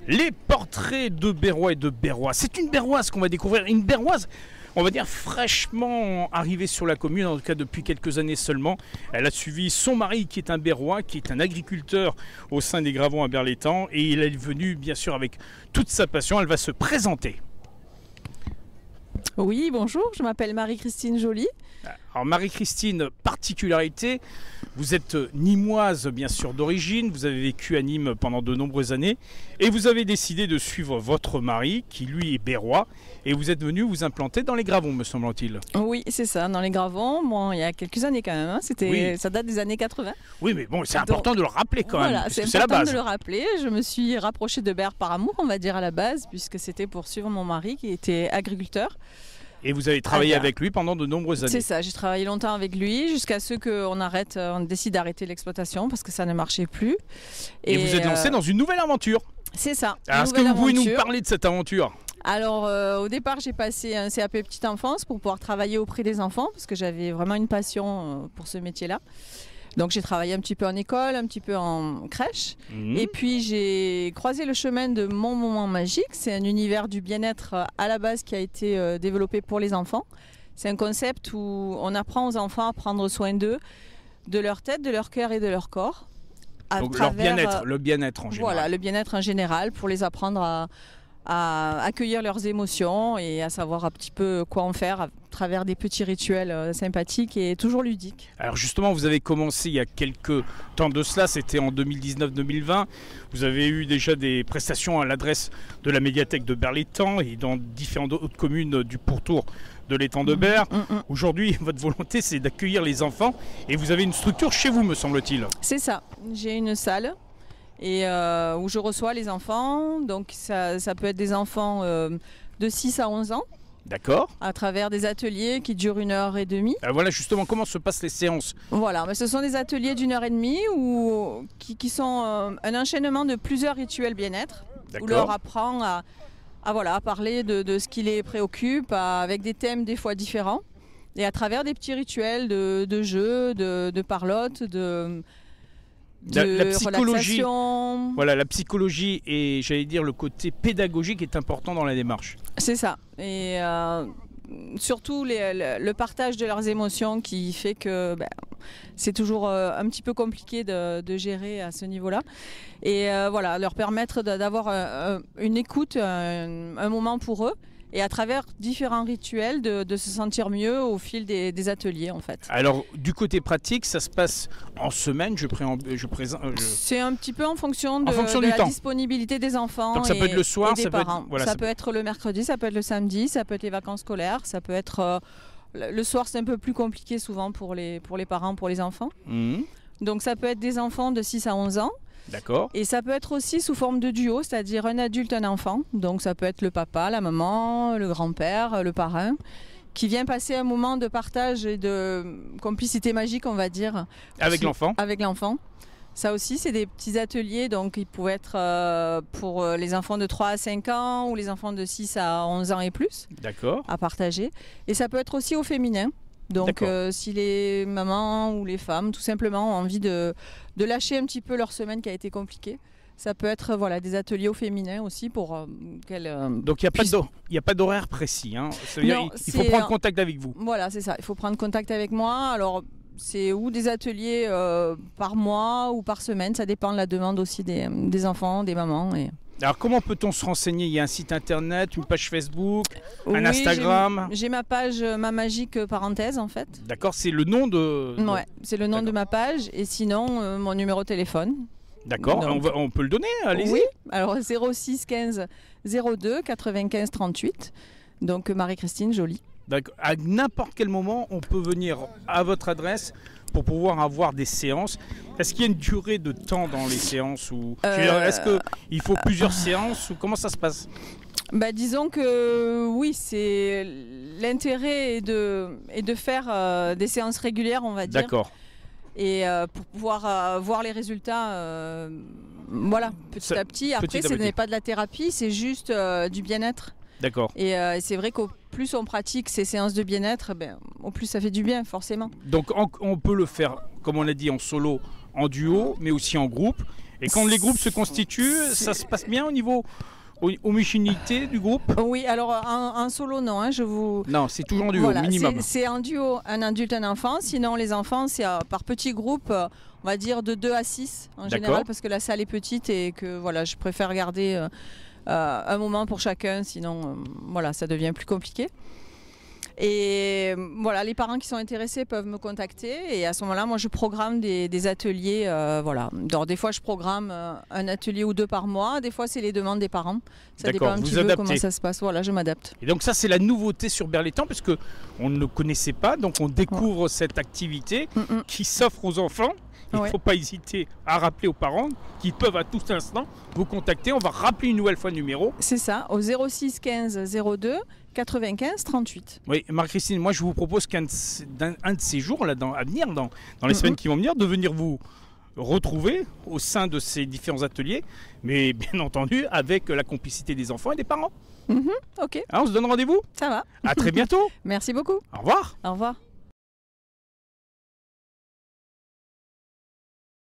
Les portraits de Berrois et de Berrois. C'est une Berroise qu'on va découvrir, une Berroise, on va dire fraîchement arrivée sur la commune, en tout cas depuis quelques années seulement. Elle a suivi son mari qui est un Berrois, qui est un agriculteur au sein des Gravons à Berlétan, et il est venu bien sûr avec toute sa passion. Elle va se présenter. Oui, bonjour, je m'appelle Marie-Christine Joly. Alors Marie-Christine, particularité, vous êtes nîmoise bien sûr d'origine, vous avez vécu à Nîmes pendant de nombreuses années et vous avez décidé de suivre votre mari qui lui est berrois et vous êtes venu vous implanter dans les Gravons me semble-t-il. Oui, c'est ça, dans les Gravons, bon, il y a quelques années quand même, hein. Oui. Ça date des années 80. Oui mais bon c'est important de le rappeler quand voilà, même, c'est la important base. de le rappeler, je me suis rapprochée de Berre par amour on va dire à la base puisque c'était pour suivre mon mari qui était agriculteur. Et vous avez travaillé avec lui pendant de nombreuses années. C'est ça, j'ai travaillé longtemps avec lui jusqu'à ce qu'on décide d'arrêter l'exploitation parce que ça ne marchait plus. Et vous êtes lancé dans une nouvelle aventure. C'est ça. Alors est-ce que vous pouvez nous parler de cette aventure ? Alors au départ j'ai passé un CAP petite enfance pour pouvoir travailler auprès des enfants parce que j'avais vraiment une passion pour ce métier-là. Donc j'ai travaillé un petit peu en école, un petit peu en crèche. Et puis j'ai croisé le chemin de Mon Moment Magique. C'est un univers du bien-être à la base qui a été développé pour les enfants. C'est un concept où on apprend aux enfants à prendre soin d'eux, de leur tête, de leur cœur et de leur corps. Donc leur bien-être, le bien-être en général. Voilà, le bien-être en général pour les apprendre à accueillir leurs émotions et à savoir un petit peu quoi en faire à travers des petits rituels sympathiques et toujours ludiques. Alors justement, vous avez commencé il y a quelques temps de cela, c'était en 2019-2020. Vous avez eu déjà des prestations à l'adresse de la médiathèque de Berlétan et dans différentes autres communes du pourtour de l'étang de Berre. Aujourd'hui, votre volonté, c'est d'accueillir les enfants et vous avez une structure chez vous, me semble-t-il. C'est ça, j'ai une salle. Et où je reçois les enfants, donc ça peut être des enfants de 6 à 11 ans. D'accord. À travers des ateliers qui durent 1h30. Alors voilà justement comment se passent les séances. Voilà, mais ce sont des ateliers d'1h30 qui sont un enchaînement de plusieurs rituels bien-être. Où leur apprend à parler de ce qui les préoccupe avec des thèmes des fois différents. Et à travers des petits rituels de jeux, de parlotte, la psychologie, relaxation. Voilà, la psychologie et j'allais dire le côté pédagogique est important dans la démarche. C'est ça. Et surtout le partage de leurs émotions qui fait que c'est toujours un petit peu compliqué de gérer à ce niveau-là. Et voilà, leur permettre d'avoir une écoute, un moment pour eux. Et à travers différents rituels, de se sentir mieux au fil des ateliers en fait. Alors du côté pratique, ça se passe en semaine, C'est un petit peu en fonction de la disponibilité des enfants. Donc ça peut être le soir, et des parents. Ça peut être le mercredi, ça peut être le samedi, ça peut être les vacances scolaires, ça peut être... le soir c'est un peu plus compliqué souvent pour les parents, pour les enfants. Donc ça peut être des enfants de 6 à 11 ans. D'accord. Et ça peut être aussi sous forme de duo, c'est-à-dire un adulte, un enfant. Donc ça peut être le papa, la maman, le grand-père, le parrain, qui vient passer un moment de partage et de complicité magique, on va dire. Avec l'enfant. Avec l'enfant. Ça aussi, c'est des petits ateliers, donc ils pouvaient être pour les enfants de 3 à 5 ans ou les enfants de 6 à 11 ans et plus. D'accord. À partager. Et ça peut être aussi au féminin. Donc si les mamans ou les femmes tout simplement ont envie de lâcher un petit peu leur semaine qui a été compliquée, ça peut être des ateliers au féminin aussi pour qu'elles... Donc il n'y a pas d'horaire précis, hein. Non, il faut prendre contact avec vous. Voilà, c'est ça, il faut prendre contact avec moi. Alors c'est ou des ateliers par mois ou par semaine, ça dépend de la demande aussi des enfants, des mamans. Alors comment peut-on se renseigner ? Il y a un site internet, une page Facebook, un Instagram. J'ai ma page Ma Magique parenthèse en fait. D'accord, c'est le nom de... Ouais, c'est le nom de ma page et sinon mon numéro de téléphone. D'accord, on peut le donner, allez-y. Oui, alors 06 15 02 95 38, donc Marie-Christine Joly. D'accord. À n'importe quel moment, on peut venir à votre adresse pour pouvoir avoir des séances. Est-ce qu'il y a une durée de temps dans les séances ou est-ce qu'il faut plusieurs séances ou comment ça se passe ? Disons que oui, c'est l'intérêt est de faire des séances régulières, on va dire. D'accord. Et pour pouvoir voir les résultats, petit à petit. Après, ce n'est pas de la thérapie, c'est juste du bien-être. D'accord. Et c'est vrai qu'au plus on pratique ces séances de bien-être, au plus ça fait du bien, forcément. Donc on peut le faire, comme on l'a dit, en solo en duo, mais aussi en groupe. Et quand les groupes se constituent, ça se passe bien au niveau homogénéité du groupe? Oui, alors en solo, non. Hein, Non, c'est toujours en duo, voilà, minimum. C'est en duo, un adulte, un enfant. Sinon, les enfants, c'est par petits groupes, on va dire de 2 à 6 en général, parce que la salle est petite et que voilà, je préfère garder un moment pour chacun. Sinon, voilà, ça devient plus compliqué. Et voilà, les parents qui sont intéressés peuvent me contacter et à ce moment-là, moi je programme des ateliers. Voilà. Alors, des fois, je programme un atelier ou 2 par mois. Des fois, c'est les demandes des parents. Ça dépend un petit peu comment ça se passe. Voilà, je m'adapte. Et donc ça, c'est la nouveauté sur Berlétan, parce que on ne connaissait pas, donc on découvre cette activité qui s'offre aux enfants. Il ne faut pas hésiter à rappeler aux parents qui peuvent à tout instant vous contacter. On va rappeler une nouvelle fois le numéro. C'est ça, au 06 15 02 95 38. Oui, Marie-Christine, moi je vous propose qu'un de ces jours là, à venir, dans les semaines qui vont venir, de venir vous retrouver au sein de ces différents ateliers, mais bien entendu avec la complicité des enfants et des parents. Ok. Hein, on se donne rendez-vous? Ça va. À très bientôt. Merci beaucoup. Au revoir. Au revoir.